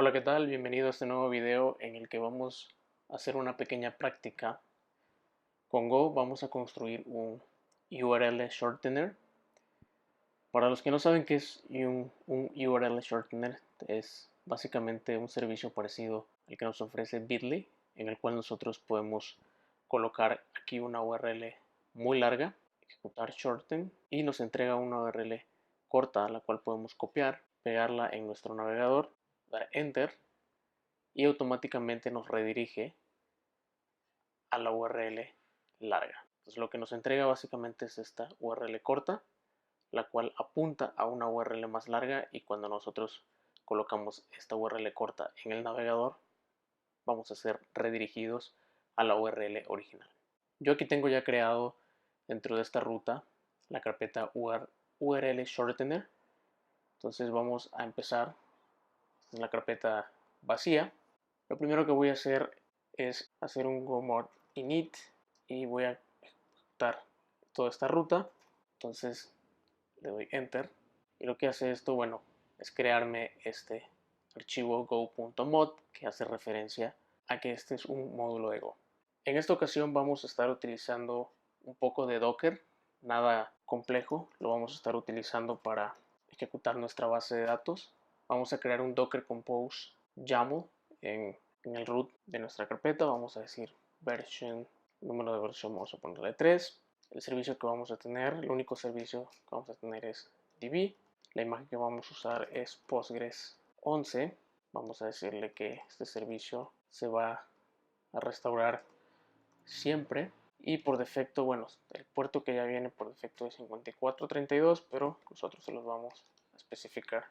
Hola, ¿qué tal? Bienvenido a este nuevo video en el que vamos a hacer una pequeña práctica. Con Go vamos a construir un URL shortener. Para los que no saben qué es un URL shortener, es básicamente un servicio parecido al que nos ofrece Bitly, en el cual nosotros podemos colocar aquí una URL muy larga, ejecutar shorten y nos entrega una URL corta, la cual podemos copiar, pegarla en nuestro navegador, dar enter y automáticamente nos redirige a la URL larga. Entonces lo que nos entrega básicamente es esta URL corta, la cual apunta a una URL más larga, y cuando nosotros colocamos esta URL corta en el navegador vamos a ser redirigidos a la URL original. Yo aquí tengo ya creado dentro de esta ruta la carpeta URL shortener. Entonces vamos a empezar. Esta es la carpeta vacía. Lo primero que voy a hacer es hacer un gomod init y voy a ejecutar toda esta ruta. Entonces le doy enter y lo que hace esto, bueno, es crearme este archivo go.mod que hace referencia a que este es un módulo de Go. En esta ocasión vamos a estar utilizando un poco de Docker, nada complejo, lo vamos a estar utilizando para ejecutar nuestra base de datos. Vamos a crear un Docker Compose YAML en el root de nuestra carpeta. Vamos a decir version, número de versión vamos a ponerle 3. El servicio que vamos a tener, el único servicio que vamos a tener es DB. La imagen que vamos a usar es Postgres 11. Vamos a decirle que este servicio se va a restaurar siempre, y por defecto, bueno, el puerto que ya viene por defecto es 5432, pero nosotros se los vamos a especificar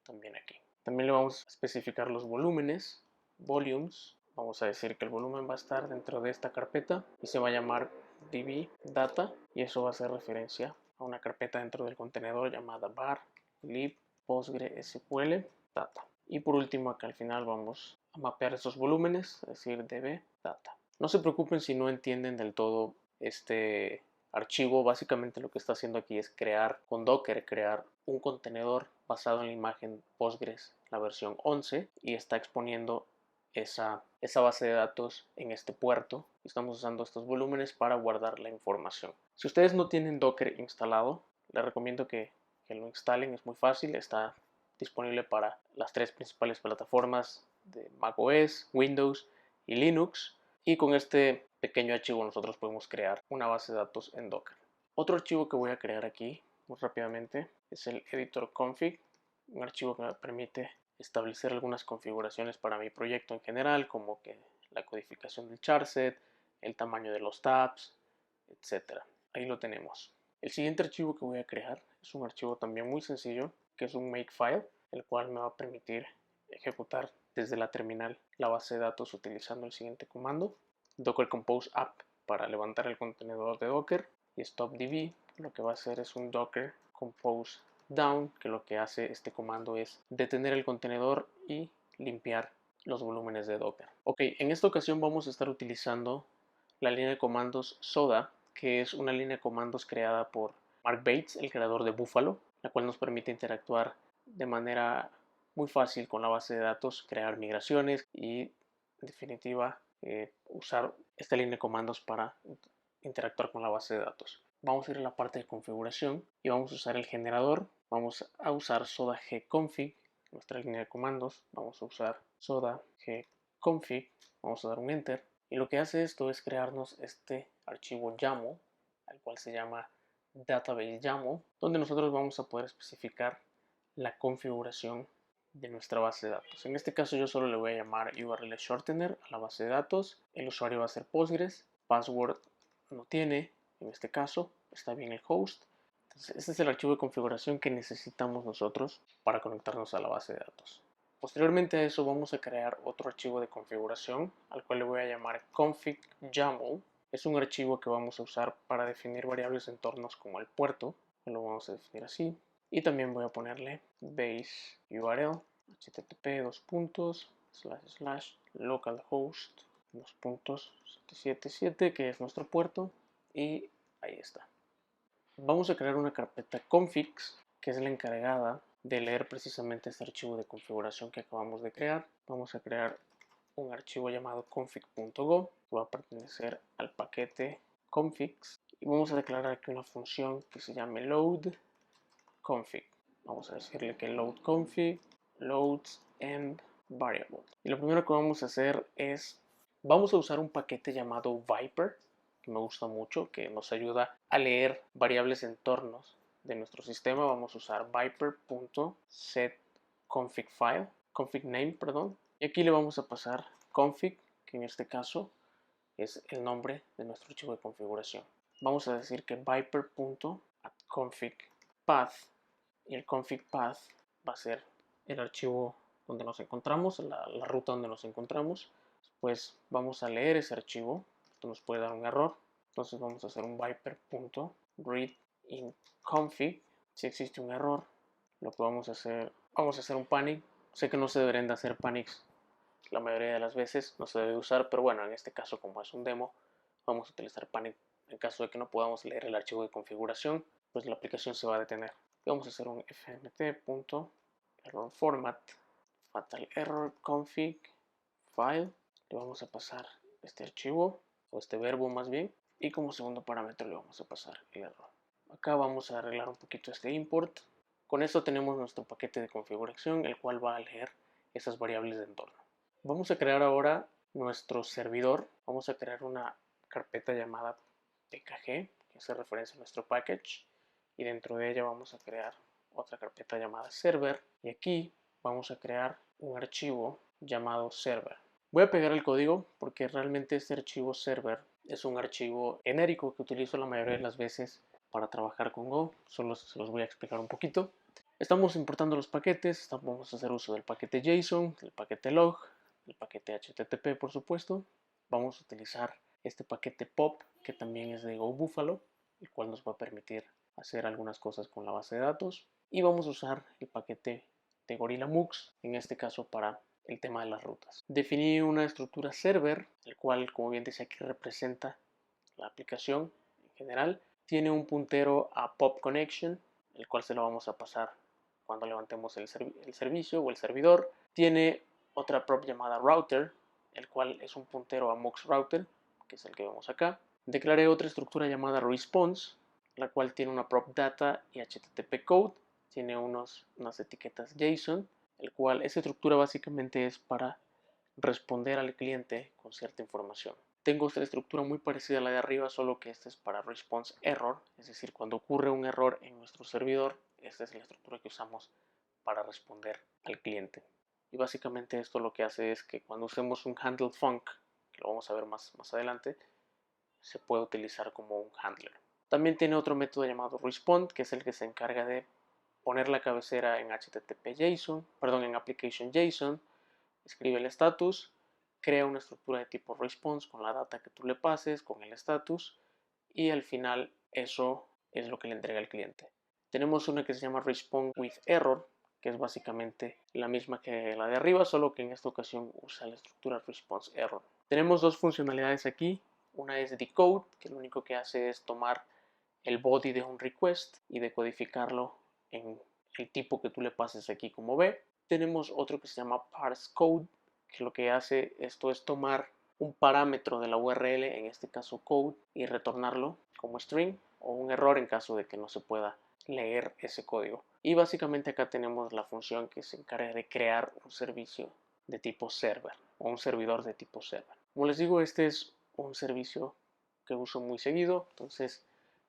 también aquí. También le vamos a especificar los volúmenes, volumes. Vamos a decir que el volumen va a estar dentro de esta carpeta y se va a llamar db data, y eso va a hacer referencia a una carpeta dentro del contenedor llamada var lib postgresql data. Y por último, acá al final vamos a mapear esos volúmenes, es decir, db data. No se preocupen si no entienden del todo este archivo. Básicamente lo que está haciendo aquí es crear con Docker, crear un contenedor basado en la imagen Postgres, la versión 11, y está exponiendo esa base de datos en este puerto. Estamos usando estos volúmenes para guardar la información. Si ustedes no tienen Docker instalado, les recomiendo que lo instalen. Es muy fácil, está disponible para las tres principales plataformas de macOS, Windows y Linux. Y con este pequeño archivo nosotros podemos crear una base de datos en Docker. Otro archivo que voy a crear aquí muy rápidamente es el editor config, un archivo que me permite establecer algunas configuraciones para mi proyecto en general, como que la codificación del charset, el tamaño de los tabs, etc. Ahí lo tenemos. El siguiente archivo que voy a crear es un archivo también muy sencillo, que es un makefile, el cual me va a permitir ejecutar desde la terminal la base de datos utilizando el siguiente comando: docker compose app para levantar el contenedor de Docker, y stopdb lo que va a hacer es un docker compose down, que lo que hace este comando es detener el contenedor y limpiar los volúmenes de Docker. Ok, en esta ocasión vamos a estar utilizando la línea de comandos Soda, que es una línea de comandos creada por Mark Bates, el creador de Buffalo, la cual nos permite interactuar de manera muy fácil con la base de datos, crear migraciones y, en definitiva, usar esta línea de comandos para interactuar con la base de datos. Vamos a ir a la parte de configuración y vamos a usar el generador. Vamos a usar soda gconfig, nuestra línea de comandos. Vamos a usar soda gconfig, vamos a dar un enter, y lo que hace esto es crearnos este archivo YAML, al cual se llama database YAML, donde nosotros vamos a poder especificar la configuración de nuestra base de datos. En este caso yo solo le voy a llamar URL shortener a la base de datos. El usuario va a ser Postgres, password no tiene, en este caso está bien el host. Entonces, este es el archivo de configuración que necesitamos nosotros para conectarnos a la base de datos. Posteriormente a eso vamos a crear otro archivo de configuración, al cual le voy a llamar config YAML. Es un archivo que vamos a usar para definir variables de entornos como el puerto, lo vamos a definir así. Y también voy a ponerle base URL http localhost 777, que es nuestro puerto, y ahí está. Vamos a crear una carpeta configs, que es la encargada de leer precisamente este archivo de configuración que acabamos de crear, vamos a crear un archivo llamado config.go que va a pertenecer al paquete configs y vamos a declarar aquí una función que se llame load config. Vamos a decirle que load config loads env variable. Y lo primero que vamos a hacer es, vamos a usar un paquete llamado Viper, que me gusta mucho, que nos ayuda a leer variables entornos de nuestro sistema. Vamos a usar viper.setConfigFile, config name, perdón. Y aquí le vamos a pasar config, que en este caso es el nombre de nuestro archivo de configuración. Vamos a decir que viper.config.path y el config path va a ser el archivo donde nos encontramos, la ruta donde nos encontramos. Pues vamos a leer ese archivo. Esto nos puede dar un error. Entonces vamos a hacer un viper.readInConfig. Si existe un error, lo que vamos a hacer un panic. Sé que no se deberían de hacer panics la mayoría de las veces, no se debe usar, pero bueno, en este caso como es un demo, vamos a utilizar panic. En caso de que no podamos leer el archivo de configuración, pues la aplicación se va a detener. Vamos a hacer un fmt.errorFormat fatal error config file. Le vamos a pasar este archivo, o este verbo más bien, y como segundo parámetro le vamos a pasar el error. Acá vamos a arreglar un poquito este import. Con esto tenemos nuestro paquete de configuración, el cual va a leer esas variables de entorno. Vamos a crear ahora nuestro servidor. Vamos a crear una carpeta llamada pkg, que hace referencia a nuestro package, y dentro de ella vamos a crear otra carpeta llamada server, y aquí vamos a crear un archivo llamado server. Voy a pegar el código porque realmente este archivo server es un archivo genérico que utilizo la mayoría de las veces para trabajar con Go. Solo se los voy a explicar un poquito. Estamos importando los paquetes, vamos a hacer uso del paquete JSON, del paquete log, el paquete HTTP, por supuesto. Vamos a utilizar este paquete POP, que también es de GoBuffalo, el cual nos va a permitir hacer algunas cosas con la base de datos. Y vamos a usar el paquete de GorillaMux, en este caso para el tema de las rutas. Definí una estructura server, el cual, como bien dice aquí, representa la aplicación en general. Tiene un puntero a POP Connection, el cual se lo vamos a pasar cuando levantemos el servicio o el servidor. Tiene otra prop llamada router, el cual es un puntero a mux router, que es el que vemos acá. Declaré otra estructura llamada response, la cual tiene una prop data y http code. Tiene unas etiquetas JSON, el cual esa estructura básicamente es para responder al cliente con cierta información. Tengo otra estructura muy parecida a la de arriba, solo que esta es para response error, es decir, cuando ocurre un error en nuestro servidor, esta es la estructura que usamos para responder al cliente. Y básicamente esto lo que hace es que cuando usemos un handle func, que lo vamos a ver más adelante, se puede utilizar como un handler. También tiene otro método llamado respond, que es el que se encarga de poner la cabecera en HTTP JSON, perdón, en application JSON, escribe el status, crea una estructura de tipo response con la data que tú le pases, con el status, y al final eso es lo que le entrega al cliente. Tenemos una que se llama respond with error, que es básicamente la misma que la de arriba, solo que en esta ocasión usa la estructura response error. Tenemos dos funcionalidades aquí. Una es decode, que lo único que hace es tomar el body de un request y decodificarlo en el tipo que tú le pases aquí como B. Tenemos otro que se llama parse code, que lo que hace esto es tomar un parámetro de la URL, en este caso code, y retornarlo como string o un error en caso de que no se pueda leer ese código. Y básicamente acá tenemos la función que se encarga de crear un servicio de tipo server o un servidor de tipo server. Como les digo, este es un servicio que uso muy seguido, entonces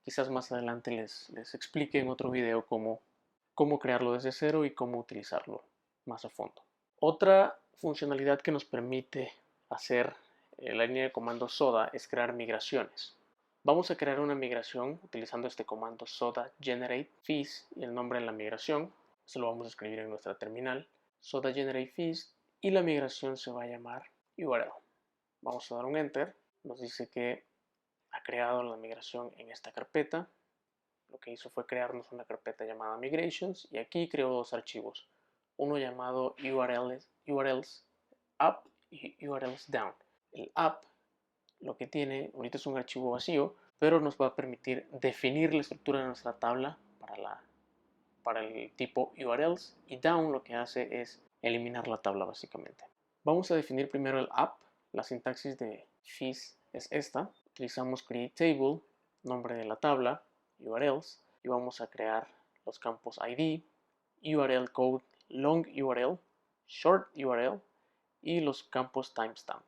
quizás más adelante les explique en otro video cómo crearlo desde cero y cómo utilizarlo más a fondo. Otra funcionalidad que nos permite hacer la línea de comando soda es crear migraciones. Vamos a crear una migración utilizando este comando soda generate fees y el nombre de la migración. Eso lo vamos a escribir en nuestra terminal. Soda generate fees y la migración se va a llamar URL. Vamos a dar un enter. Nos dice que ha creado la migración en esta carpeta. Lo que hizo fue crearnos una carpeta llamada migrations y aquí creó dos archivos. Uno llamado URLs up y URLs down. El up lo que tiene, ahorita es un archivo vacío, pero nos va a permitir definir la estructura de nuestra tabla para para el tipo URLs, y down lo que hace es eliminar la tabla básicamente. Vamos a definir primero el app. La sintaxis de fis es esta. Utilizamos createTable, nombre de la tabla, URLs, y vamos a crear los campos ID, URL code, long URL, short URL y los campos timestamp.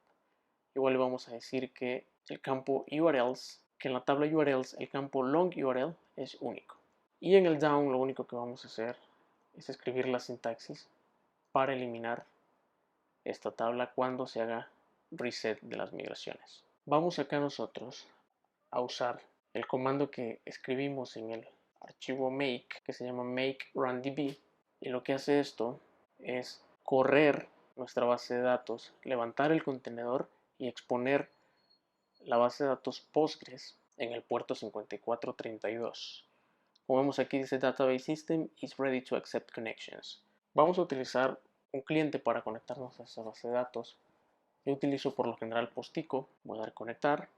Igual le vamos a decir que el campo URLs, que en la tabla URLs el campo long URL es único. Y en el down lo único que vamos a hacer es escribir la sintaxis para eliminar esta tabla cuando se haga reset de las migraciones. Vamos acá nosotros a usar el comando que escribimos en el archivo make, que se llama make runDB, y lo que hace esto es correr nuestra base de datos, levantar el contenedor y exponer la base de datos Postgres en el puerto 5432. Como vemos aquí dice Database System is ready to accept connections. Vamos a utilizar un cliente para conectarnos a esa base de datos. Yo utilizo por lo general Postico. Voy a dar conectar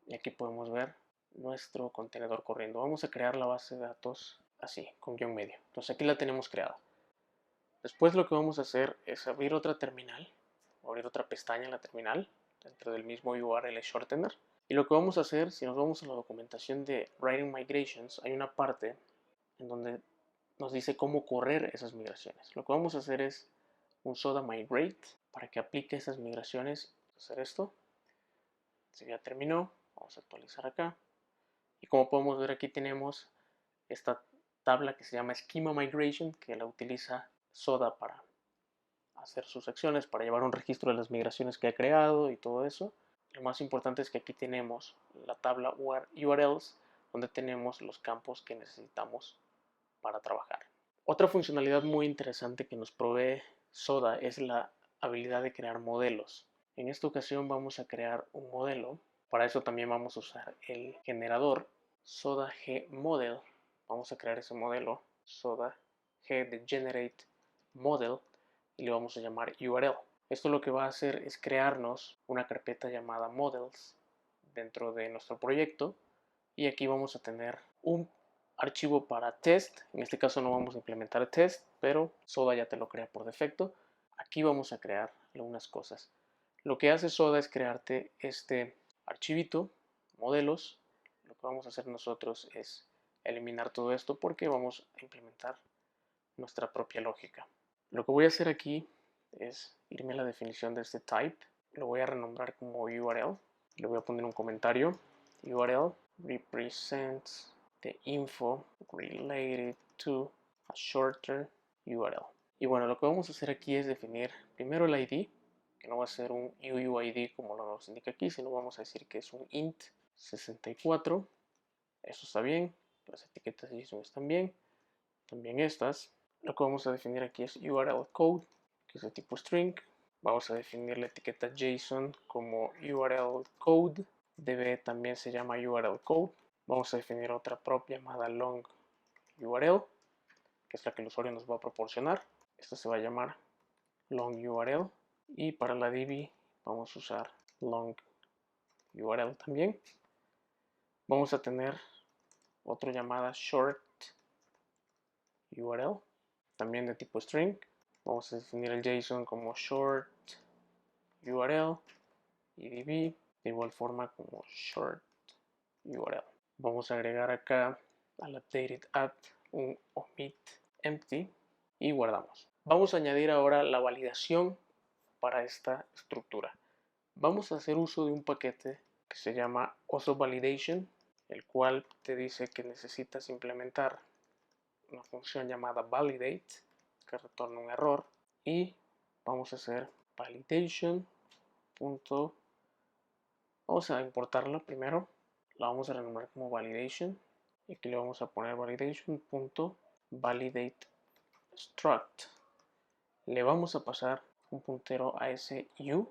y aquí podemos ver nuestro contenedor corriendo. Vamos a crear la base de datos así, con guión medio. Entonces aquí la tenemos creada. Después lo que vamos a hacer es abrir otra terminal, abrir otra pestaña en la terminal dentro del mismo URL shortener. Y lo que vamos a hacer, si nos vamos a la documentación de Writing Migrations, hay una parte en donde nos dice cómo correr esas migraciones. Lo que vamos a hacer es un soda migrate para que aplique esas migraciones. Vamos a hacer esto. Si ya terminó, vamos a actualizar acá. Y como podemos ver aquí tenemos esta tabla que se llama Schema Migration, que la utiliza Soda para hacer sus acciones, para llevar un registro de las migraciones que ha creado y todo eso. Lo más importante es que aquí tenemos la tabla URLs, donde tenemos los campos que necesitamos para trabajar. Otra funcionalidad muy interesante que nos provee Soda es la habilidad de crear modelos. En esta ocasión vamos a crear un modelo. Para eso también vamos a usar el generador Soda G Model. Vamos a crear ese modelo Soda G de Generate Model y le vamos a llamar URL. Esto lo que va a hacer es crearnos una carpeta llamada Models dentro de nuestro proyecto y aquí vamos a tener un archivo para test. En este caso no vamos a implementar test, pero Soda ya te lo crea por defecto. Aquí vamos a crear algunas cosas. Lo que hace Soda es crearte este archivito, modelos. Lo que vamos a hacer nosotros es eliminar todo esto porque vamos a implementar nuestra propia lógica. Lo que voy a hacer aquí es irme a la definición de este type. Lo voy a renombrar como URL. Le voy a poner un comentario. URL represents the info related to a shorter URL. Y bueno, lo que vamos a hacer aquí es definir primero el ID, que no va a ser un UUID como lo nos indica aquí, sino vamos a decir que es un int 64. Eso está bien. Las etiquetas JSON están bien. También estas. Lo que vamos a definir aquí es URL code, que es de tipo string. Vamos a definir la etiqueta JSON como URL code. DB también se llama URL code. Vamos a definir otra prop llamada long URL, que es la que el usuario nos va a proporcionar. Esta se va a llamar long URL. Y para la DB vamos a usar long URL también. Vamos a tener otra llamada short URL, también de tipo string. Vamos a definir el JSON como short URL y DB de igual forma como short URL. Vamos a agregar acá al updated add un omit empty y guardamos. Vamos a añadir ahora la validación para esta estructura. Vamos a hacer uso de un paquete que se llama AutoValidation, el cual te dice que necesitas implementar una función llamada validate que retorna un error y vamos a hacer validation. Vamos a importarla primero, la vamos a renombrar como validation y aquí le vamos a poner validation.validate struct. Le vamos a pasar un puntero a ese u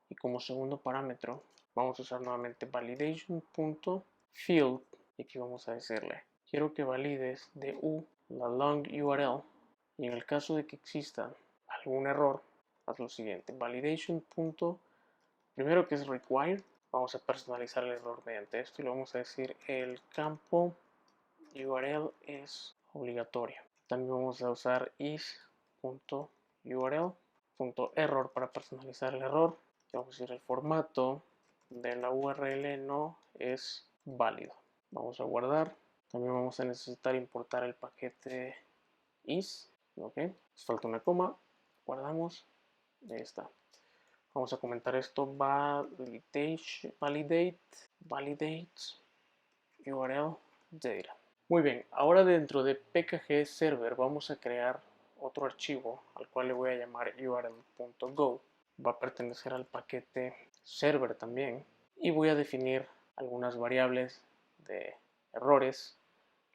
y como segundo parámetro vamos a usar nuevamente validation.field y aquí vamos a decirle quiero que valides de u la long URL y en el caso de que exista algún error haz lo siguiente validation. Primero que es required, vamos a personalizar el error mediante esto y le vamos a decir el campo URL es obligatorio. También vamos a usar is.url.error para personalizar el error. Vamos a decir el formato de la URL no es válido. Vamos a guardar. También vamos a necesitar importar el paquete is. Ok, nos falta una coma. Guardamos. Ahí está. Vamos a comentar esto. Validate URL data. Muy bien, ahora dentro de pkg server vamos a crear otro archivo al cual le voy a llamar url.go. Va a pertenecer al paquete server también y voy a definir algunas variables de errores,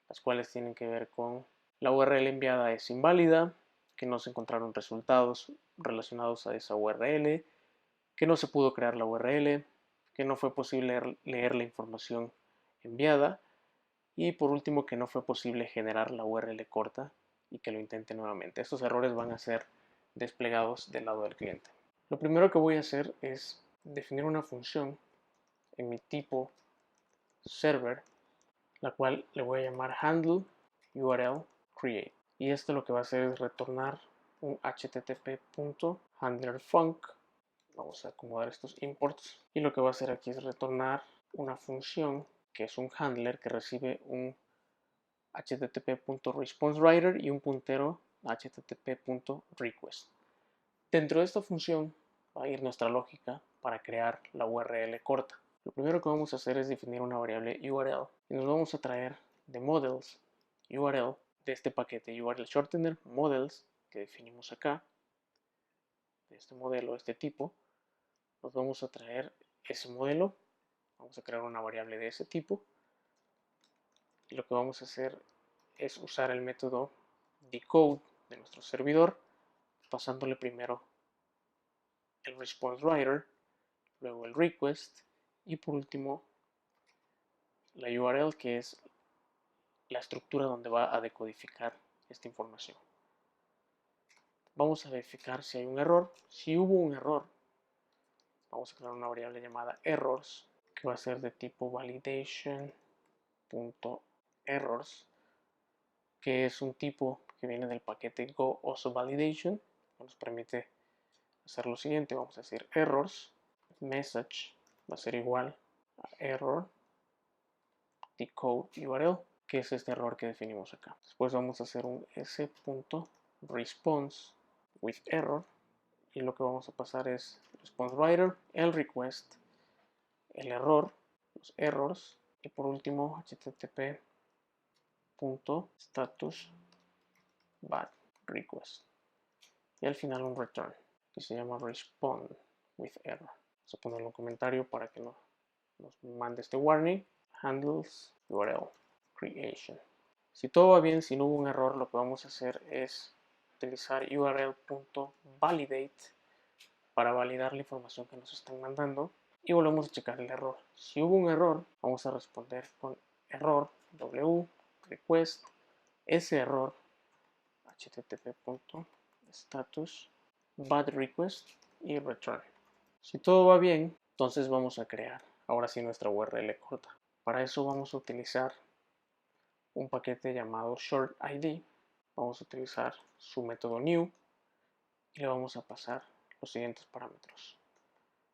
las cuales tienen que ver con la URL enviada es inválida, que no se encontraron resultados relacionados a esa URL, que no se pudo crear la URL, que no fue posible leer la información enviada y por último que no fue posible generar la URL corta y que lo intente nuevamente. Estos errores van a ser desplegados del lado del cliente. Lo primero que voy a hacer es definir una función en mi tipo server, la cual le voy a llamar handle URL create. Y esto lo que va a hacer es retornar un http.handlerfunc. Vamos a acomodar estos imports. Y lo que va a hacer aquí es retornar una función que es un handler que recibe un http.responsewriter y un puntero http.request. Dentro de esta función va a ir nuestra lógica para crear la URL corta. Lo primero que vamos a hacer es definir una variable URL y nos vamos a traer de models URL de este paquete URL shortener models que definimos acá, de este modelo, este tipo. Nos vamos a traer ese modelo, vamos a crear una variable de ese tipo y lo que vamos a hacer es usar el método decode de nuestro servidor, pasándole primero el response writer, luego el request y por último la URL, que es la estructura donde va a decodificar esta información. Vamos a verificar si hay un error. Si hubo un error, vamos a crear una variable llamada errors, que va a ser de tipo validation.errors, que es un tipo que viene del paquete go_also_validation, que nos permite hacer lo siguiente. Vamos a decir errors message va a ser igual a error decode URL, que es este error que definimos acá. Después vamos a hacer un s.response with error y lo que vamos a pasar es response writer, el request, el error, los errors y por último http.status bad request y al final un return que se llama respond with error. Vamos a ponerle un comentario para que nos mande este warning. Handles URL creation. Si todo va bien, si no hubo un error, lo que vamos a hacer es utilizar url.validate para validar la información que nos están mandando y volvemos a checar el error. Si hubo un error, vamos a responder con error w request ese error http.status bad request y return. Si todo va bien, entonces vamos a crear ahora sí nuestra URL corta. Para eso vamos a utilizar un paquete llamado shortID. Vamos a utilizar su método new y le vamos a pasar los siguientes parámetros: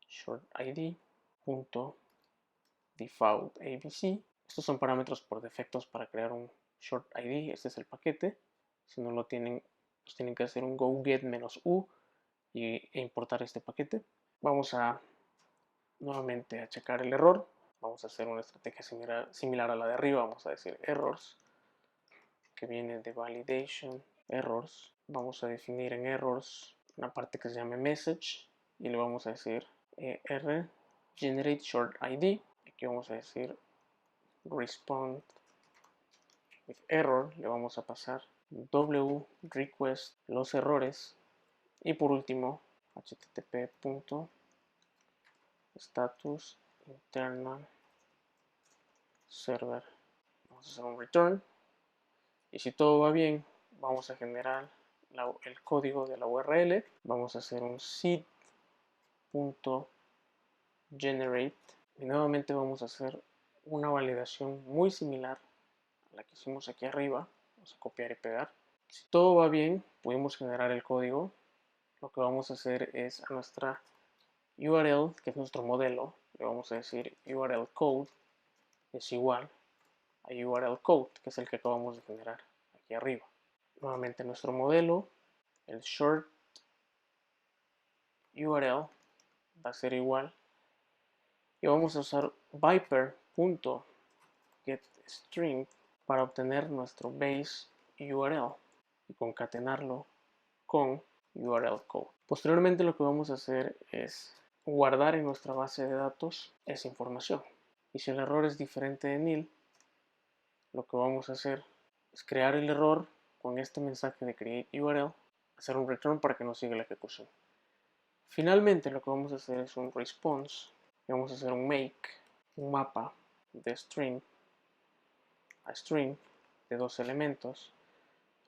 shortID.defaultabc. Estos son parámetros por defectos para crear un shortID. Este es el paquete. Si no lo tienen, pues tienen que hacer un go get -u e importar este paquete. Vamos a nuevamente a checar el error. Vamos a hacer una estrategia similar a la de arriba. Vamos a decir errors, que viene de validation errors. Vamos a definir en errors una parte que se llame message y le vamos a decir r generate short id. Aquí vamos a decir respond with error. Le vamos a pasar w request los errores y por último http.status internal server. Vamos a hacer un return y si todo va bien vamos a generar el código de la URL. Vamos a hacer un seed.generate y nuevamente vamos a hacer una validación muy similar a la que hicimos aquí arriba. Vamos a copiar y pegar Si todo va bien, pudimos generar el código. Lo que vamos a hacer es a nuestra URL, que es nuestro modelo, le vamos a decir URL code es igual a URL code, que es el que acabamos de generar aquí arriba. Nuevamente nuestro modelo, el short URL va a ser igual y vamos a usar viper.getString para obtener nuestro base URL y concatenarlo con URL code. Posteriormente lo que vamos a hacer es guardar en nuestra base de datos esa información. Y si el error es diferente de nil, lo que vamos a hacer es crear el error con este mensaje de create URL, hacer un return para que nos siga la ejecución. Finalmente lo que vamos a hacer es un response y vamos a hacer un make, un mapa de string a string de dos elementos.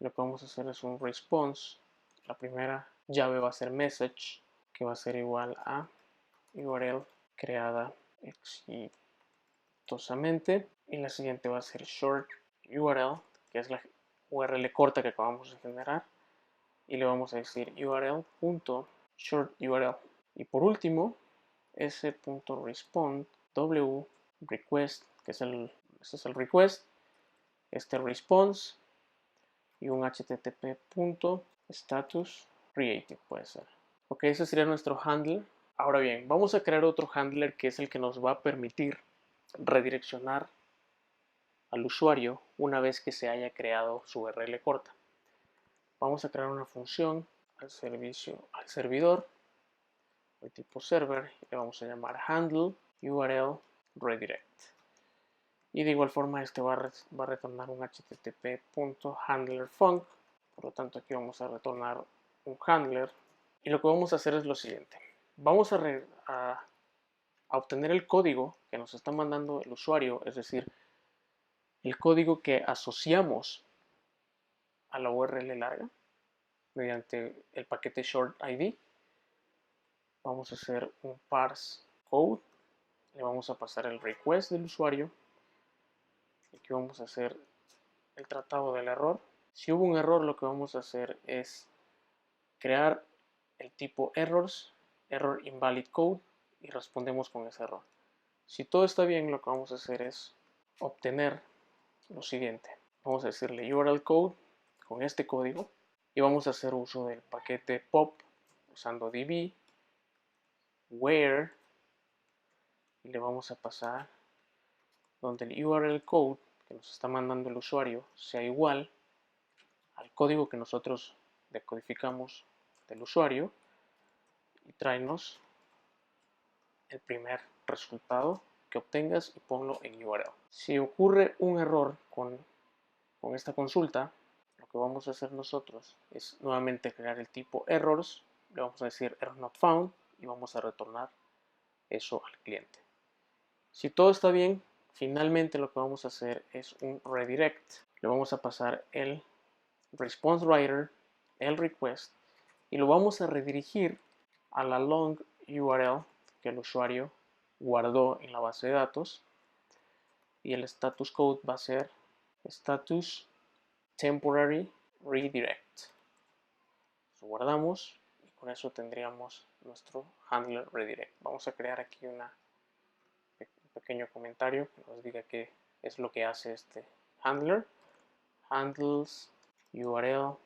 Lo que vamos a hacer es un response. La primera llave va a ser message, que va a ser igual a URL creada exitosamente, y la siguiente va a ser short URL, que es la URL corta que acabamos de generar, y le vamos a decir url.shortURL. Y por último, s.respond w request, que es este es el request, este response y un http.status created puede ser. Ok, ese sería nuestro handler. Ahora bien, vamos a crear otro handler que es el que nos va a permitir redireccionar al usuario una vez que se haya creado su URL corta. Vamos a crear una función al servidor de tipo server y le vamos a llamar handle URL redirect. Y de igual forma este va a retornar un http.handlerfunc. Por lo tanto aquí vamos a retornar un handler. Y lo que vamos a hacer es lo siguiente. Vamos a obtener el código que nos está mandando el usuario, es decir, el código que asociamos a la URL larga mediante el paquete short ID. Vamos a hacer un parse code, le vamos a pasar el request del usuario. Aquí vamos a hacer el tratado del error. Si hubo un error, lo que vamos a hacer es crear el tipo errors, error invalid code, y respondemos con ese error. Si todo está bien, lo que vamos a hacer es obtener lo siguiente. Vamos a decirle URL code con este código y vamos a hacer uso del paquete pop usando db where y le vamos a pasar donde el URL code que nos está mandando el usuario sea igual al código que nosotros decodificamos del usuario y tráenos el primer resultado que obtengas y ponlo en URL. Si ocurre un error con esta consulta, lo que vamos a hacer nosotros es nuevamente crear el tipo errors, le vamos a decir error not found y vamos a retornar eso al cliente. Si todo está bien, finalmente lo que vamos a hacer es un redirect. Le vamos a pasar el response writer, el request, y lo vamos a redirigir a la long URL que el usuario guardó en la base de datos. Y el status code va a ser status temporary redirect. Lo guardamos y con eso tendríamos nuestro handler redirect. Vamos a crear aquí un pequeño comentario que nos diga qué es lo que hace este handler. Handles URL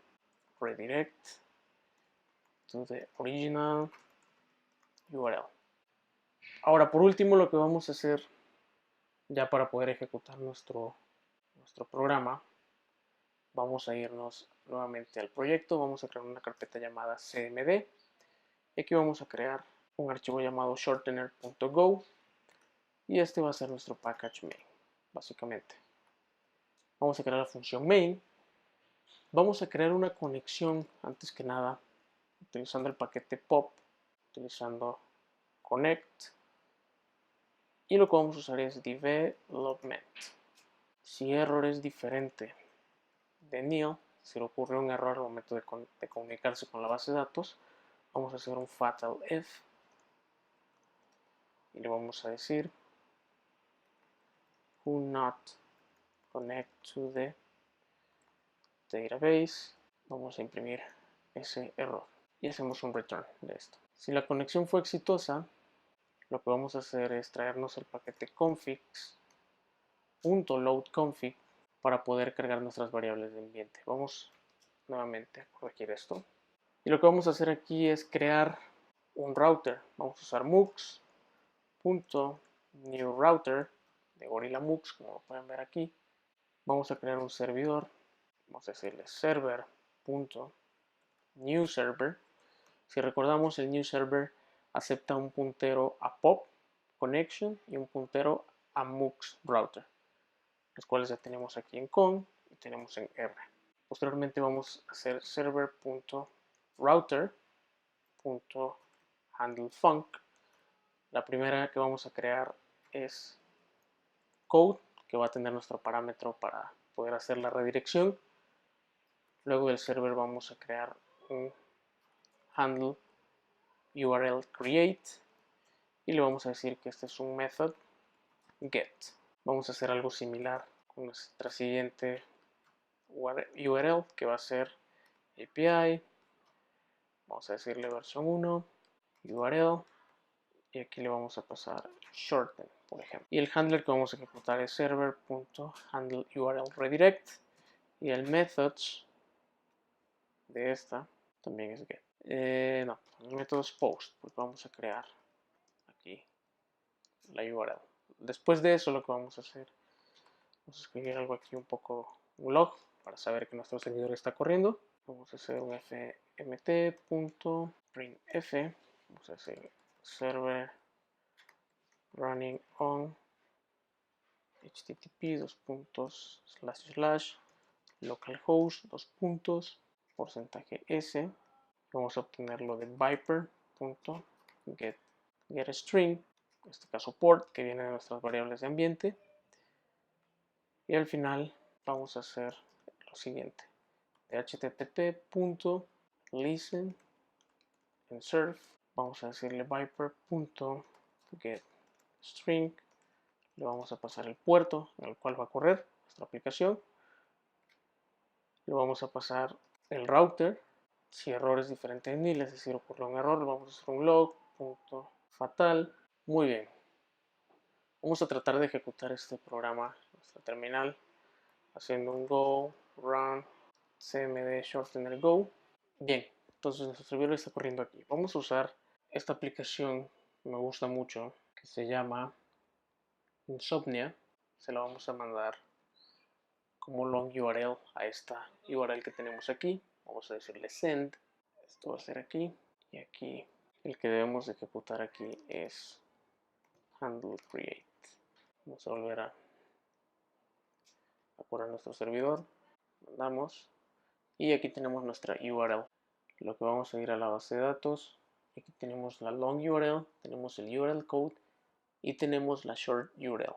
redirect to the original URL. Ahora, por último, lo que vamos a hacer ya para poder ejecutar nuestro programa, vamos a irnos nuevamente al proyecto, vamos a crear una carpeta llamada cmd y aquí vamos a crear un archivo llamado shortener.go y este va a ser nuestro package main, básicamente. Vamos a crear la función main, vamos a crear una conexión antes que nada utilizando el paquete pop, utilizando connect, y lo que vamos a usar es development. Si error es diferente de nil, si le ocurrió un error al momento de comunicarse con la base de datos, vamos a hacer un fatal if y le vamos a decir who not connect to the database vamos a imprimir ese error y hacemos un return de esto. Si la conexión fue exitosa, lo que vamos a hacer es traernos el paquete configs.loadconfig para poder cargar nuestras variables de ambiente. Vamos nuevamente a corregir esto. Y lo que vamos a hacer aquí es crear un router. Vamos a usar mux.newRouter de Gorilla Mux, como lo pueden ver aquí. Vamos a crear un servidor. Vamos a decirle server.newServer. Si recordamos, el new server acepta un puntero a POP connection y un puntero a MUX router, los cuales ya tenemos aquí en con y tenemos en R. Posteriormente vamos a hacer server.router.handlefunc. La primera que vamos a crear es code, que va a tener nuestro parámetro para poder hacer la redirección. Luego del server vamos a crear un handle URL create y le vamos a decir que este es un method get. Vamos a hacer algo similar con nuestra siguiente URL, que va a ser API. Vamos a decirle versión 1 URL y aquí le vamos a pasar shorten, por ejemplo. Y el handler que vamos a ejecutar es server.handleURLRedirect y el methods de esta también es get. No, el método es post, porque vamos a crear aquí la URL. Después de eso, lo que vamos a hacer, vamos a escribir algo aquí un log para saber que nuestro servidor está corriendo. Vamos a hacer un fmt.printf. Vamos a hacer server running on http localhost %s. Vamos a obtenerlo de viper.getString, en este caso port, que viene de nuestras variables de ambiente. Y al final vamos a hacer lo siguiente: de http.listen en surf, vamos a decirle viper.getString, le vamos a pasar el puerto en el cual va a correr nuestra aplicación, le vamos a pasar el router. Si error es diferente de 1000, es decir, ocurrió un error, vamos a hacer un log.fatal. Muy bien, vamos a tratar de ejecutar este programa en nuestra terminal haciendo un go run cmd shortener go. Bien, entonces nuestro servidor está corriendo aquí. Vamos a usar esta aplicación que me gusta mucho, que se llama Insomnia. Se la vamos a mandar como long URL a esta URL que tenemos aquí. Vamos a decirle send. Esto va a ser aquí. Y aquí el que debemos de ejecutar aquí es handle create. Vamos a volver a correr nuestro servidor. Mandamos. Y aquí tenemos nuestra URL. Lo que vamos a ir a la base de datos. Aquí tenemos la long URL, tenemos el URL code y tenemos la short URL.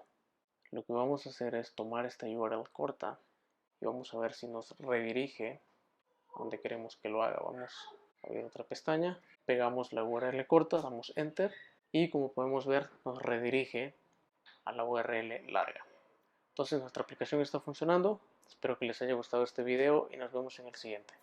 Lo que vamos a hacer es tomar esta URL corta y vamos a ver si nos redirige a donde queremos que lo haga. Vamos a abrir otra pestaña, pegamos la URL corta, damos enter y como podemos ver nos redirige a la URL larga. Entonces nuestra aplicación está funcionando. Espero que les haya gustado este video y nos vemos en el siguiente.